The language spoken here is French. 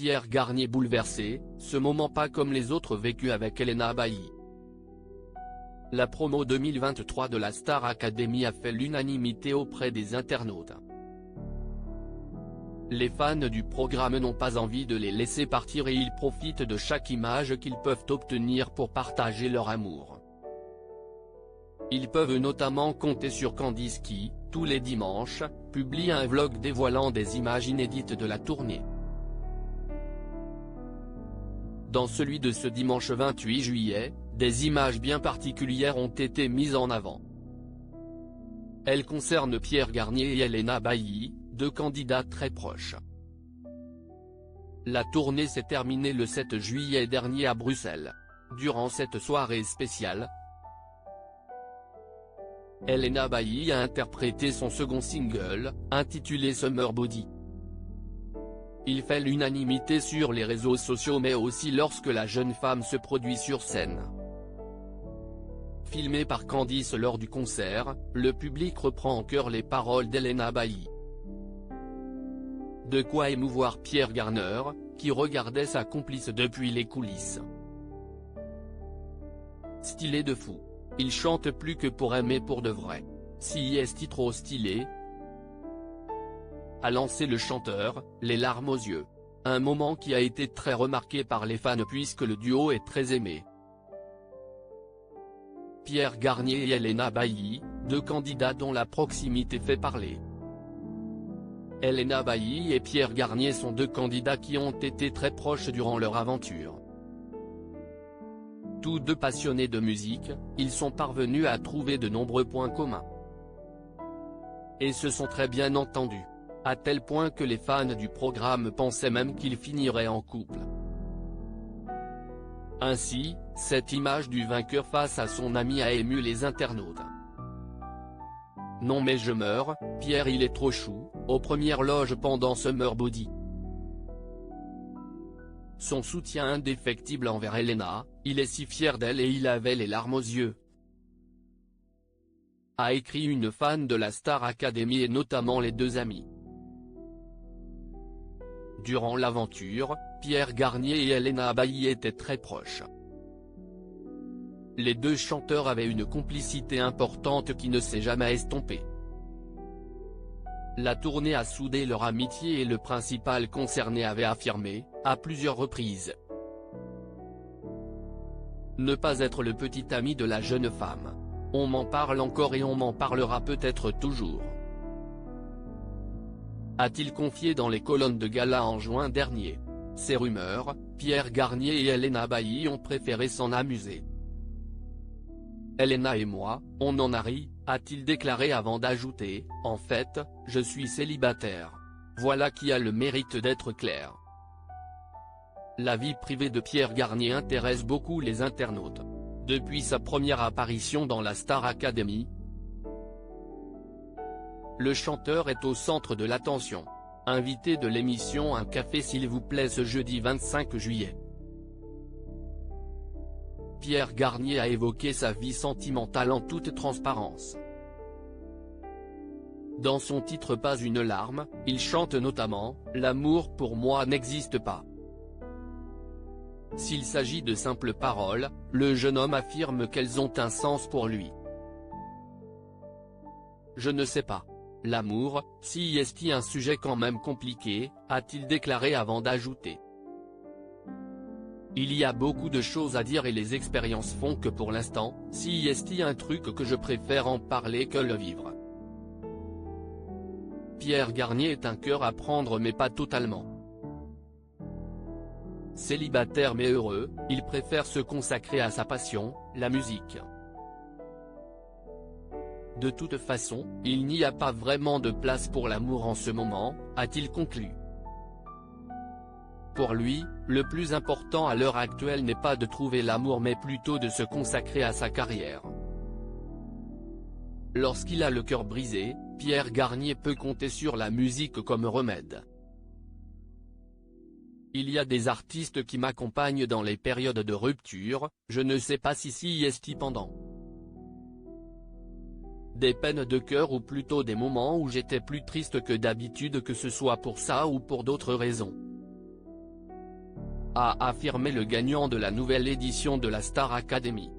Pierre Garnier bouleversé, ce moment pas comme les autres vécus avec Elena Bailly. La promo 2023 de la Star Academy a fait l'unanimité auprès des internautes. Les fans du programme n'ont pas envie de les laisser partir et ils profitent de chaque image qu'ils peuvent obtenir pour partager leur amour. Ils peuvent notamment compter sur Candice qui, tous les dimanches, publie un vlog dévoilant des images inédites de la tournée. Dans celui de ce dimanche 28 juillet, des images bien particulières ont été mises en avant. Elles concernent Pierre Garnier et Elena Bailly, deux candidats très proches. La tournée s'est terminée le 7 juillet dernier à Bruxelles. Durant cette soirée spéciale, Elena Bailly a interprété son second single, intitulé Summer Body. Il fait l'unanimité sur les réseaux sociaux mais aussi lorsque la jeune femme se produit sur scène. Filmé par Candice lors du concert, le public reprend en chœur les paroles d'Elena Bailly. De quoi émouvoir Pierre Garnier, qui regardait sa complice depuis les coulisses. Stylé de fou. Il chante plus que pour aimer pour de vrai. Si est-il trop stylé ? A lancé le chanteur, les larmes aux yeux. Un moment qui a été très remarqué par les fans puisque le duo est très aimé. Pierre Garnier et Elena Bailly, deux candidats dont la proximité fait parler. Elena Bailly et Pierre Garnier sont deux candidats qui ont été très proches durant leur aventure. Tous deux passionnés de musique, ils sont parvenus à trouver de nombreux points communs. Et se sont très bien entendus. À tel point que les fans du programme pensaient même qu'ils finiraient en couple. Ainsi, cette image du vainqueur face à son ami a ému les internautes. Non mais je meurs, Pierre il est trop chou, aux premières loges pendant Summer Body. Son soutien indéfectible envers Elena, il est si fier d'elle et il avait les larmes aux yeux. A écrit une fan de la Star Academy et notamment les deux amis. Durant l'aventure, Pierre Garnier et Elena Bailly étaient très proches. Les deux chanteurs avaient une complicité importante qui ne s'est jamais estompée. La tournée a soudé leur amitié et le principal concerné avait affirmé, à plusieurs reprises, ne pas être le petit ami de la jeune femme. On m'en parle encore et on m'en parlera peut-être toujours. A-t-il confié dans les colonnes de gala en juin dernier. Ces rumeurs, Pierre Garnier et Elena Bailly ont préféré s'en amuser. Elena et moi, on en a ri, a-t-il déclaré avant d'ajouter, en fait, je suis célibataire. Voilà qui a le mérite d'être clair. La vie privée de Pierre Garnier intéresse beaucoup les internautes. Depuis sa première apparition dans la Star Academy, le chanteur est au centre de l'attention. Invité de l'émission Un café s'il vous plaît ce jeudi 25 juillet. Pierre Garnier a évoqué sa vie sentimentale en toute transparence. Dans son titre Pas une larme, il chante notamment « L'amour pour moi n'existe pas ». S'il s'agit de simples paroles, le jeune homme affirme qu'elles ont un sens pour lui. Je ne sais pas. L'amour, si est-il un sujet quand même compliqué, a-t-il déclaré avant d'ajouter. Il y a beaucoup de choses à dire et les expériences font que pour l'instant, si est-il un truc que je préfère en parler que le vivre. Pierre Garnier est un cœur à prendre mais pas totalement. Célibataire mais heureux, il préfère se consacrer à sa passion, la musique. De toute façon, il n'y a pas vraiment de place pour l'amour en ce moment, a-t-il conclu. Pour lui, le plus important à l'heure actuelle n'est pas de trouver l'amour mais plutôt de se consacrer à sa carrière. Lorsqu'il a le cœur brisé, Pierre Garnier peut compter sur la musique comme remède. Il y a des artistes qui m'accompagnent dans les périodes de rupture, je ne sais pas si est pendant des peines de cœur ou plutôt des moments où j'étais plus triste que d'habitude que ce soit pour ça ou pour d'autres raisons. a affirmé le gagnant de la nouvelle édition de la Star Academy.